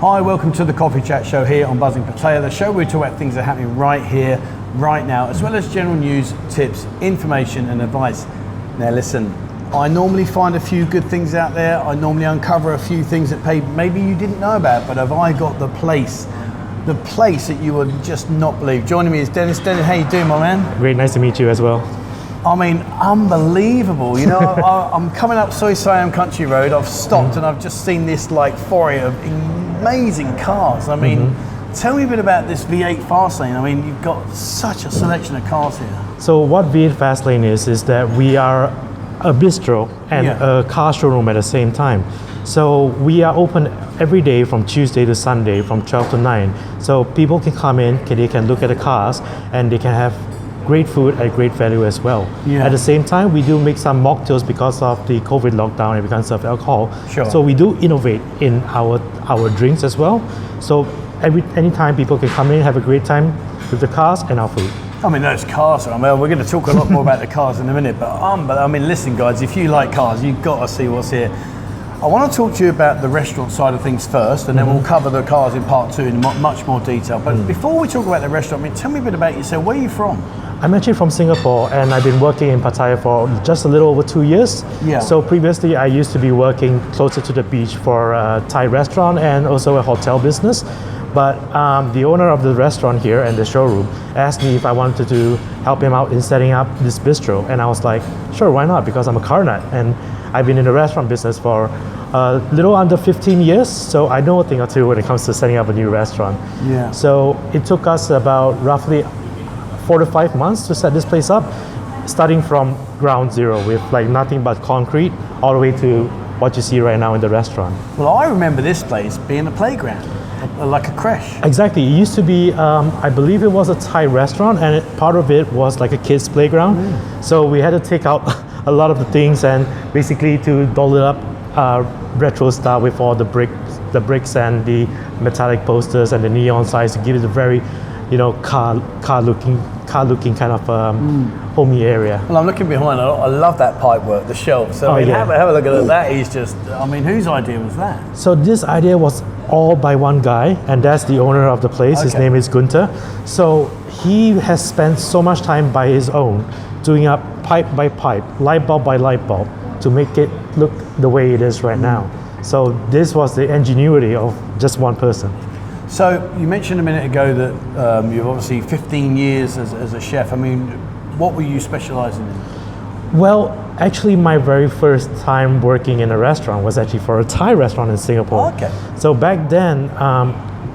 Hi, welcome to the Coffee Chat Show here on Buzzin Pattaya, the show where we talk about things that are happening right here, right now, as well as general news, tips, information and advice. Now listen, I normally find a few good things out there. I normally uncover a few things that maybe you didn't know about, but have I got the place that you would just not believe. Joining me is Dennis. Dennis, how you doing, my man? Great, nice to meet you as well. I mean, unbelievable. You know, I'm coming up Soi Siam Country Road. I've stopped and I've just seen this like foray of amazing cars. I mean, tell me a bit about this V8 Fastlane. I mean, you've got such a selection of cars here. So what V8 Fastlane is that we are a bistro and a car showroom at the same time. So we are open every day from Tuesday to Sunday from 12 to 9. So people can come in, they can look at the cars and they can have great food at great value as well. At the same time, we do make some mocktails because of the COVID lockdown and we can't serve alcohol. Sure. So we do innovate in our drinks as well. So anytime people can come in, have a great time with the cars and our food. I mean, those cars, we're going to talk a lot more about the cars in a minute, but I mean, listen guys, if you like cars, you've got to see what's here. I want to talk to you about the restaurant side of things first, and then we'll cover the cars in part two in much more detail. But before we talk about the restaurant, I mean, tell me a bit about yourself. Where are you from? I'm actually from Singapore and I've been working in Pattaya for just a little over 2 years. So previously I used to be working closer to the beach for a Thai restaurant and also a hotel business. But the owner of the restaurant here and the showroom asked me if I wanted to help him out in setting up this bistro. And I was like, sure, why not? Because I'm a car nut and I've been in the restaurant business for a little under 15 years. So I know a thing or two when it comes to setting up a new restaurant. So it took us about roughly 4 to 5 months to set this place up, starting from ground zero with like nothing but concrete all the way to what you see right now in the restaurant. Well, I remember this place being a playground, like a creche. Exactly. It used to be, I believe it was a Thai restaurant and part of it was like a kids playground. So we had to take out a lot of the things and basically to doll it up retro style with all the bricks and the metallic posters and the neon signs to give it a very, you know, car looking kind of homey area. Well, I'm looking behind. I love that pipe work, the shelves. So have a look at that. He's just, I mean, whose idea was that? So this idea was all by one guy, and that's the owner of the place. His name is Gunther. So he has spent so much time by his own doing up pipe by pipe, light bulb by light bulb to make it look the way it is right now. So this was the ingenuity of just one person. So you mentioned a minute ago that you've obviously 15 years as a chef. I mean, what were you specializing in? Well, actually my very first time working in a restaurant was actually for a Thai restaurant in Singapore. So back then,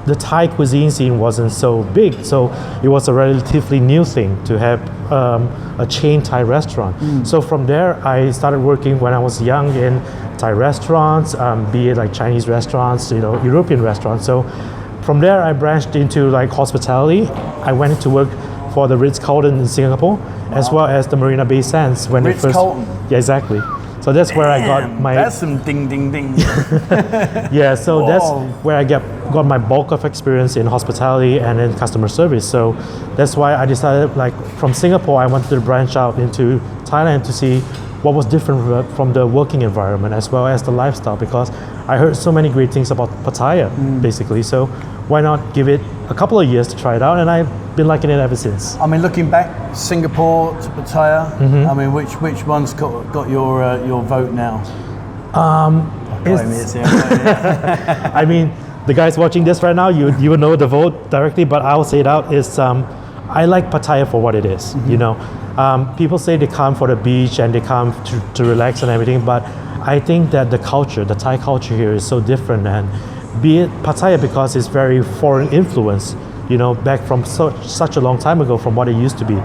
the Thai cuisine scene wasn't so big, so it was a relatively new thing to have a chain Thai restaurant. So from there, I started working when I was young in Thai restaurants, be it like Chinese restaurants, you know, European restaurants. So from there, I branched into like hospitality. I went to work for the Ritz-Carlton in Singapore, as well as the Marina Bay Sands. When Ritz-Carlton? Yeah, exactly. So that's where I got my... That's some ding, ding, ding. Yeah, so that's where I got my bulk of experience in hospitality and in customer service. So that's why I decided, like, from Singapore, I wanted to branch out into Thailand to see what was different from the working environment as well as the lifestyle, because I heard so many great things about Pattaya, basically. So why not give it a couple of years to try it out? And I've been liking it ever since. I mean, looking back, Singapore to Pattaya, I mean, which one's got your vote now? I mean, the guys watching this right now, you will know the vote directly, but I'll say it out, is I like Pattaya for what it is, you know. People say they come for the beach and they come to relax and everything, but I think that the culture, the Thai culture here is so different, and be it Pattaya because it's very foreign influence, you know, back from such a long time ago from what it used to be.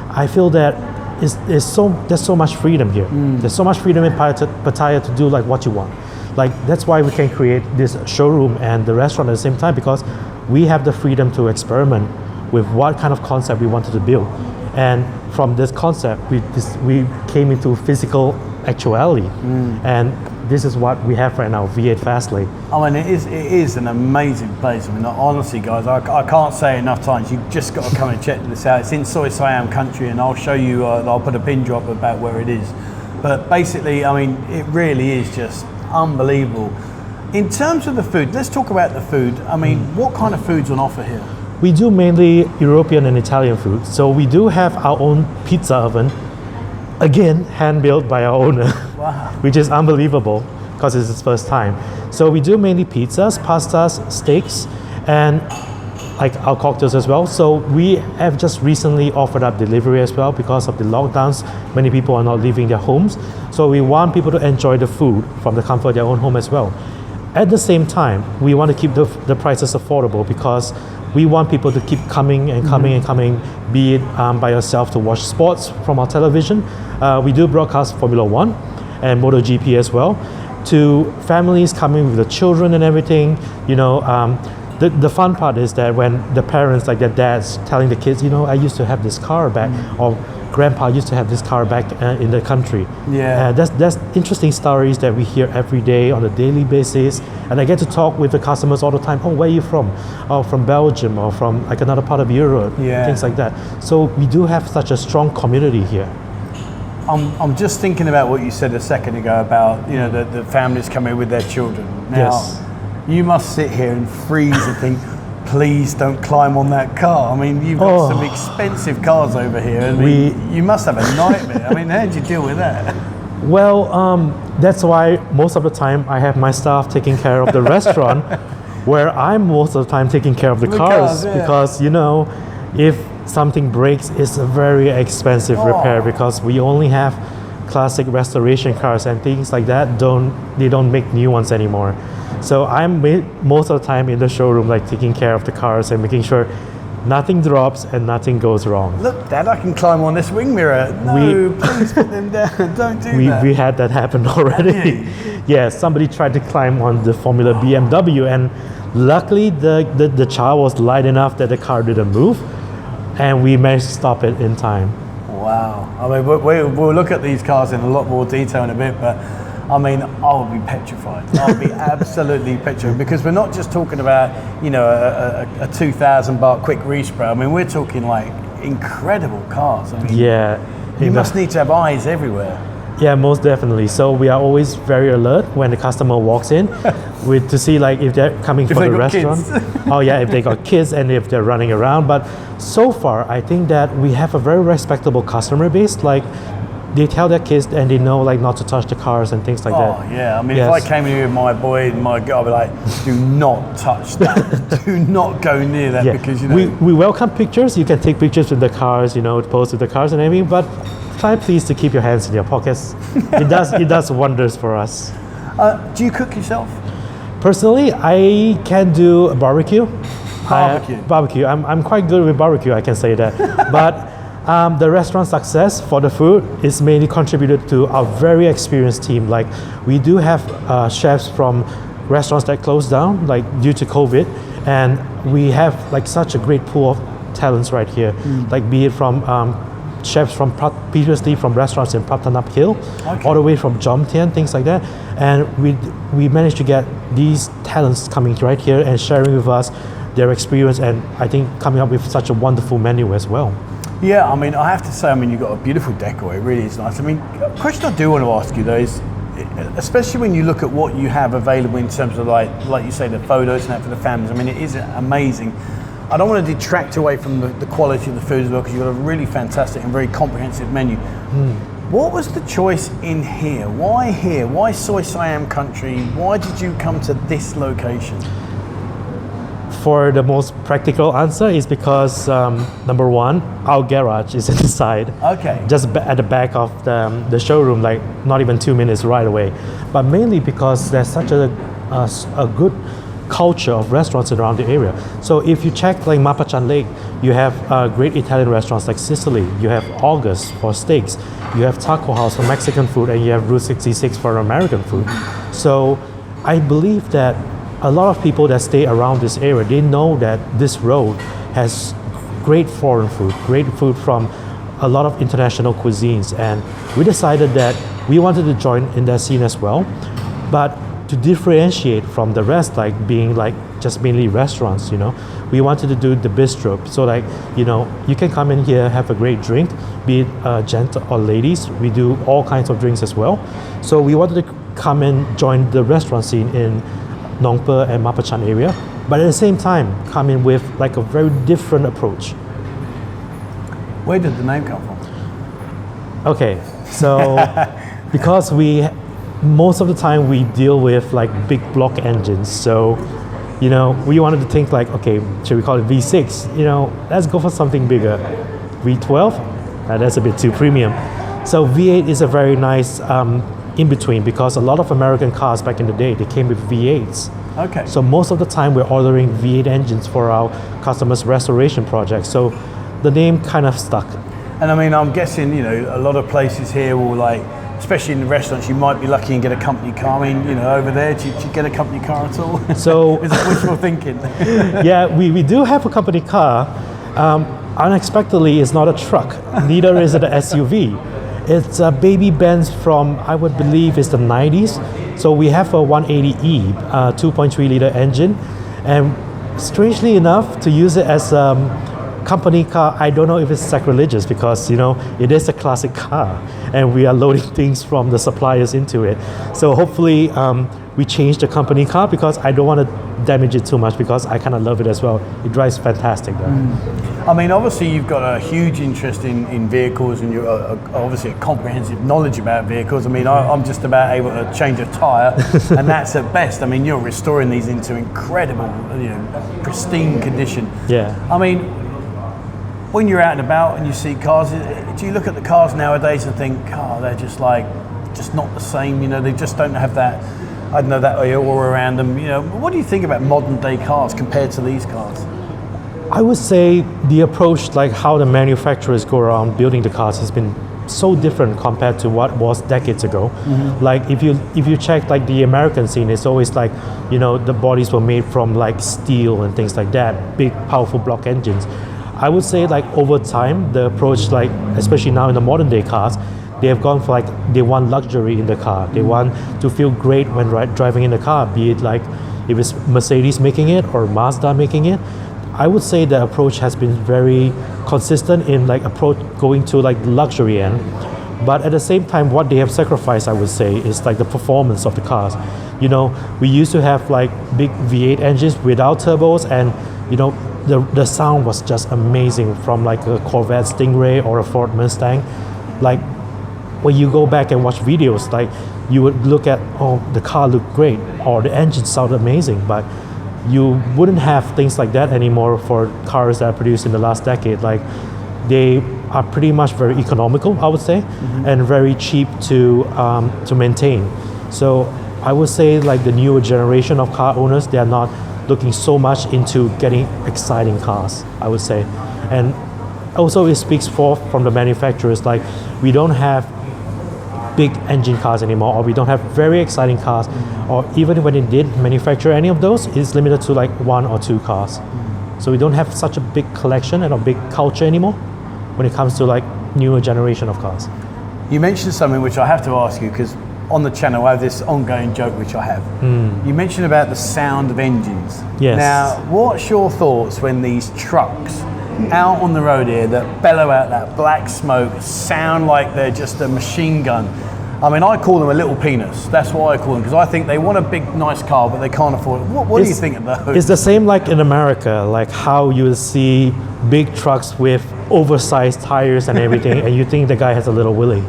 I feel that there's so much freedom here. There's so much freedom in Pattaya to do like what you want. Like that's why we can create this showroom and the restaurant at the same time, because we have the freedom to experiment with what kind of concept we wanted to build. And from this concept, we came into physical actuality. And this is what we have right now, V8 Fastlane. I mean, it is an amazing place. I mean, honestly, guys, I can't say enough times. You've just got to come and check this out. It's in Soi Siam Country, and I'll show you. I'll put a pin drop about where it is. But basically, I mean, it really is just unbelievable. In terms of the food, let's talk about the food. I mean, what kind of food's on offer here? We do mainly European and Italian food. So we do have our own pizza oven, again, hand-built by our owner, Wow. which is unbelievable because it's his first time. So we do mainly pizzas, pastas, steaks, and like our cocktails as well. So we have just recently offered up delivery as well because of the lockdowns. Many people are not leaving their homes. So we want people to enjoy the food from the comfort of their own home as well. At the same time, we want to keep the prices affordable because we want people to keep coming and coming and coming, be it by yourself to watch sports from our television. We do broadcast Formula One and MotoGP as well, to families coming with the children and everything. You know, the fun part is that when the parents, like their dads, telling the kids, you know, I used to have this car back, or grandpa used to have this car back in the country. Yeah. That's interesting stories that we hear every day on a daily basis. And I get to talk with the customers all the time. Oh, where are you from? Oh, from Belgium, or from like another part of Europe, Yeah. things like that. So we do have such a strong community here. I'm just thinking about what you said a second ago about, you know, the families coming with their children. Now, Yes. you must sit here and freeze and think, please don't climb on that car. I mean, you've got some expensive cars over here. I mean, you must have a nightmare. I mean, how do you deal with that? Well, that's why most of the time I have my staff taking care of the restaurant, where I'm most of the time taking care of the cars, yeah. because, you know, if something breaks, it's a very expensive repair, because we only have classic restoration cars and things like that. They don't make new ones anymore. So I'm most of the time in the showroom, like taking care of the cars and making sure nothing drops and nothing goes wrong. Look, Dad, I can climb on this wing mirror. No, please put them down. Don't do that. We had that happen already. Yeah, somebody tried to climb on the Formula BMW, and luckily the child was light enough that the car didn't move, and we managed to stop it in time. Wow. I mean, we'll look at these cars in a lot more detail in a bit, but I mean, I would be petrified. I would be absolutely petrified, because we're not just talking about, you know, a 2,000 baht quick respray. I mean, we're talking like incredible cars. I mean, Yeah. you must need to have eyes everywhere. Yeah, most definitely. So we are always very alert when the customer walks in, to see like if they're coming for they the got restaurant. kids. Oh yeah, if they got kids and if they're running around. But so far, I think that we have a very respectable customer base. Like, they tell their kids and they know like not to touch the cars and things like that. Oh yeah, I mean, Yes. if I came here with my boy and my girl, I'd be like, do not touch that. Do not go near that, because, you know. we welcome pictures. You can take pictures with the cars, you know, post with the cars and everything, but try please to keep your hands in your pockets. It does wonders for us. Do you cook yourself? Personally, I can do a barbecue. Barbecue. I'm quite good with barbecue, I can say that. But the restaurant success for the food is mainly contributed to our very experienced team. Like, we do have chefs from restaurants that closed down, like due to COVID, and we have like such a great pool of talents right here. Like, be it from chefs from previously from restaurants in Pratanap Hill, all the way from Jomtien, things like that. And we managed to get these talents coming right here and sharing with us their experience, and I think coming up with such a wonderful menu as well. Yeah, I mean, I have to say, I mean, you've got a beautiful decor. It really is nice. I mean, a question I do want to ask you though is, especially when you look at what you have available in terms of like you say, the photos and that for the families. I mean, it is amazing. I don't want to detract away from the quality of the food as well, because you've got a really fantastic and very comprehensive menu. What was the choice in here? Why here? Why Soy Siam country? Why did you come to this location? For the most practical answer is because number one, our garage is inside. Okay. Just at the back of the showroom, like not even 2 minutes right away. But mainly because there's such a good culture of restaurants around the area. So if you check like Mapachan Lake, you have great Italian restaurants like Sicily, you have August for steaks, you have Taco House for Mexican food, and you have Route 66 for American food. So I believe that a lot of people that stay around this area, they know that this road has great foreign food, great food from a lot of international cuisines, and we decided that we wanted to join in that scene as well. But to differentiate from the rest, like being like just mainly restaurants, you know, we wanted to do the bistro. So like, you know, you can come in here, have a great drink, be it gent or ladies. We do all kinds of drinks as well. So we wanted to come and join the restaurant scene in Nongpa and Mapachan area, but at the same time coming with like a very different approach. Where did the name come from? Okay, so because most of the time we deal with like big block engines, so we wanted to think like, okay, should we call it V6? Let's go for something bigger. V12? That's a bit too premium. So V8 is a very nice in between, because a lot of American cars back in the day, they came with V8s. Okay. So most of the time we're ordering V8 engines for our customers' restoration projects. So the name kind of stuck. And I mean, I'm guessing, a lot of places here will especially in the restaurants, you might be lucky and get a company car. I mean, over there, do you get a company car at all? So is it wishful thinking? Yeah, we do have a company car. Unexpectedly, it's not a truck. Neither is it an SUV. It's a baby Benz from, I would believe, it's the 90s. So we have a 180E, 2.3 liter engine. And strangely enough, to use it as company car, I don't know if it's sacrilegious, because it is a classic car and we are loading things from the suppliers into it. So hopefully we change the company car, because I don't want to damage it too much, because I kind of love it as well. It drives fantastic though. I mean, obviously you've got a huge interest in vehicles, and you're obviously a comprehensive knowledge about vehicles. I mean, I'm just about able to change a tyre and that's at best. I mean, you're restoring these into incredible, pristine condition. Yeah. I mean, when you're out and about and you see cars, do you look at the cars nowadays and think, they're just not the same, they just don't have that, I don't know, that aura around them, What do you think about modern day cars compared to these cars? I would say the approach, like how the manufacturers go around building the cars, has been so different compared to what was decades ago. Mm-hmm. Like if you check like the American scene, it's always like, the bodies were made from like steel and things like that, big powerful block engines. I would say like over time, the approach, like especially now in the modern day cars, they have gone for they want luxury in the car. They want to feel great when driving in the car, be it like if it's Mercedes making it or Mazda making it. I would say the approach has been very consistent in approach going to the luxury end. But at the same time, what they have sacrificed, I would say, is the performance of the cars. We used to have big V8 engines without turbos, and the sound was just amazing from a Corvette Stingray or a Ford Mustang. When you go back and watch videos, you would look at, the car looked great, or the engine sounded amazing, but you wouldn't have things like that anymore for cars that are produced in the last decade. They are pretty much very economical, I would say, mm-hmm. and very cheap to maintain. So I would say the newer generation of car owners, they are not looking so much into getting exciting cars, I would say. And also it speaks forth from the manufacturers, we don't have big engine cars anymore, or we don't have very exciting cars, or even when it did manufacture any of those, it's limited to one or two cars. So we don't have such a big collection and a big culture anymore when it comes to newer generation of cars. You mentioned something which I have to ask you, because on the channel I have this ongoing joke which I have. You mentioned about the sound of engines. Yes. Now, what's your thoughts when these trucks out on the road here that bellow out that black smoke, sound like they're just a machine gun? I mean, I call them a little penis. That's what I call them, because I think they want a big, nice car, but they can't afford it. What do you think of those? It's the same in America, how you see big trucks with oversized tires and everything, and you think the guy has a little willy.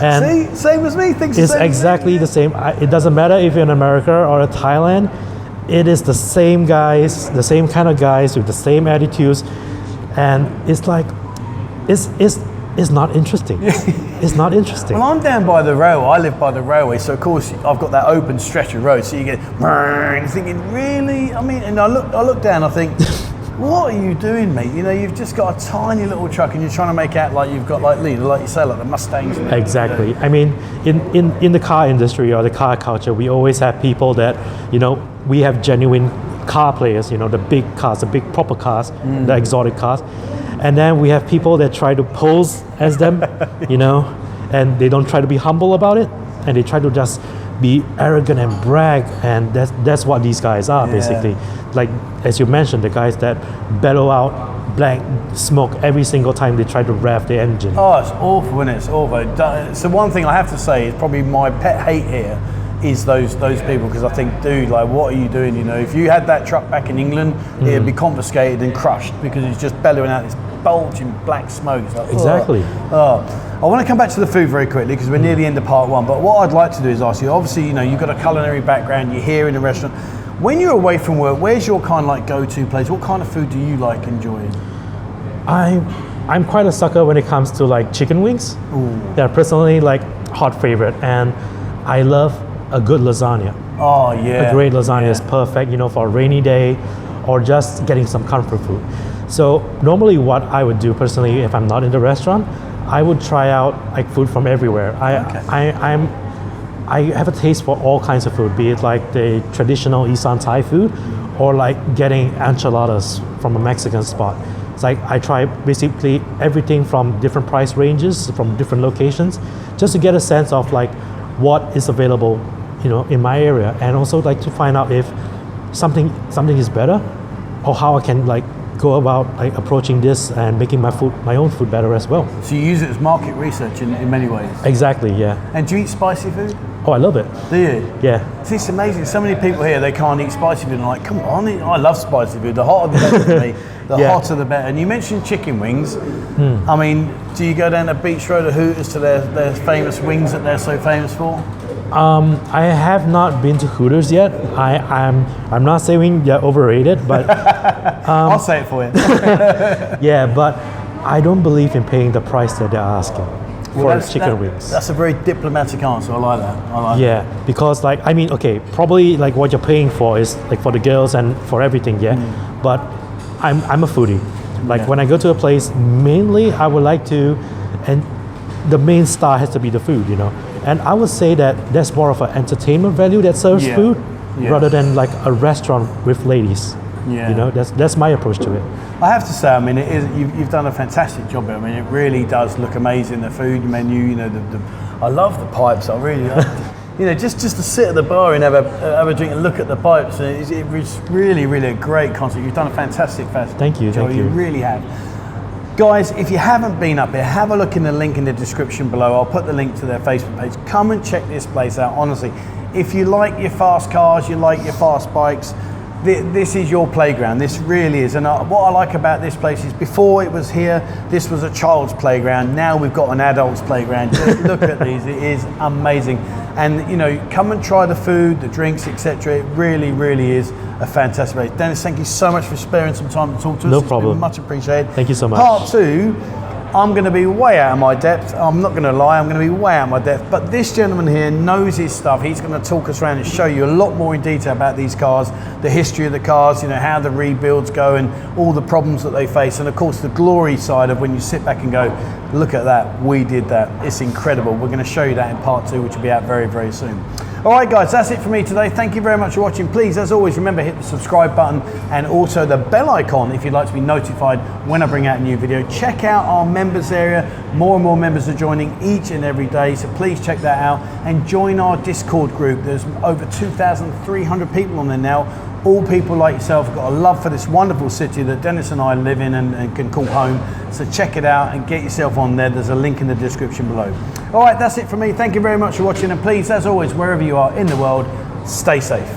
And see, same as me. Thinks it's exactly the same. It doesn't matter if you're in America or in Thailand. It is the same guys, the same kind of guys with the same attitudes, and it's not interesting. It's not interesting. Well, I'm down by the railway. I live by the railway, so of course I've got that open stretch of road. So you get, you're thinking, really? I mean, and I look down. I think, what are you doing, mate? You've just got a tiny little truck, and you're trying to make out like you've got like you say, like the Mustangs. Exactly. I mean, in the car industry or the car culture, we always have people that we have genuine car players. The big cars, the big proper cars, the exotic cars. And then we have people that try to pose as them, and they don't try to be humble about it, and they try to just be arrogant and brag, and that's what these guys are, basically. As you mentioned, the guys that bellow out black smoke every single time they try to rev the engine. Oh, it's awful, isn't it? It's awful. So one thing I have to say is probably my pet hate here is those people, because I think, dude, like, what are you doing? You know, if you had that truck back in England, it'd be confiscated and crushed because it's just bellowing out this bulging black smoke. It's like, Exactly. I want to come back to the food very quickly because we're near the end of part one. But what I'd like to do is ask you, obviously, you know, you've got a culinary background, you're here in the restaurant. When you're away from work, where's your kind of like go-to place? What kind of food do you like enjoying? I'm quite a sucker when it comes to like chicken wings. Ooh. They're personally like hot favorite, and I love a good lasagna. Oh yeah. A great lasagna is perfect, you know, for a rainy day or just getting some comfort food. So normally what I would do personally if I'm not in the restaurant, I would try out like food from everywhere. I have a taste for all kinds of food, be it like the traditional Isan Thai food or like getting enchiladas from a Mexican spot. It's like I try basically everything from different price ranges, from different locations, just to get a sense of like what is available, you know, in my area, and also like to find out if something is better, or how I can like go about like approaching this and making my own food better as well. So you use it as market research in many ways. Exactly, yeah. And do you eat spicy food? Oh, I love it. Do you? Yeah. See, it's amazing. So many people here, they can't eat spicy food. And I'm like, come on, I love spicy food. The hotter the better for me. The hotter the better. And you mentioned chicken wings. I mean, do you go down to Beach Road or Hooters to their famous wings that they're so famous for? I have not been to Hooters yet. I'm not saying they're overrated, but I'll say it for you. yeah, but I don't believe in paying the price that they're asking for chicken wings. That's a very diplomatic answer. I like that. Yeah, because like, I mean, okay, probably like what you're paying for is like for the girls and for everything, yeah. But I'm a foodie. Like when I go to a place, mainly I would like to, and the main star has to be the food, you know. And I would say that that's more of an entertainment value that serves food rather than like a restaurant with ladies. Yeah. You know, that's my approach to it. I have to say, I mean, you've done a fantastic job here. I mean, it really does look amazing. The food menu, you know, I love the pipes. I really, you know, just to sit at the bar and have a drink and look at the pipes. It was really a great concept. You've done a fantastic job. Thank you. You really have. Guys, if you haven't been up here, have a look in the link in the description below. I'll put the link to their Facebook page. Come and check this place out, honestly. If you like your fast cars, you like your fast bikes, this is your playground. This really is. And what I like about this place is before it was here, this was a child's playground. Now we've got an adult's playground. Just look at these. It is amazing. And, you know, come and try the food, the drinks, etc. It really is a fantastic place. Dennis, thank you so much for sparing some time to talk to us. No problem. It's been much appreciated. Thank you so much. Part 2, I'm going to be way out of my depth. I'm not going to lie, I'm going to be way out of my depth. But this gentleman here knows his stuff. He's going to talk us around and show you a lot more in detail about these cars, the history of the cars, you know, how the rebuilds go and all the problems that they face. And of course, the glory side of when you sit back and go, look at that, we did that. It's incredible. We're going to show you that in part 2, which will be out very soon. All right, guys, that's it for me today. Thank you very much for watching. Please, as always, remember, hit the subscribe button and also the bell icon if you'd like to be notified when I bring out a new video. Check out our members area. More and more members are joining each and every day, so please check that out and join our Discord group. There's over 2,300 people on there now. All people like yourself have got a love for this wonderful city that Dennis and I live in and can call home. So check it out and get yourself on there. There's a link in the description below. All right, that's it from me. Thank you very much for watching. And please, as always, wherever you are in the world, stay safe.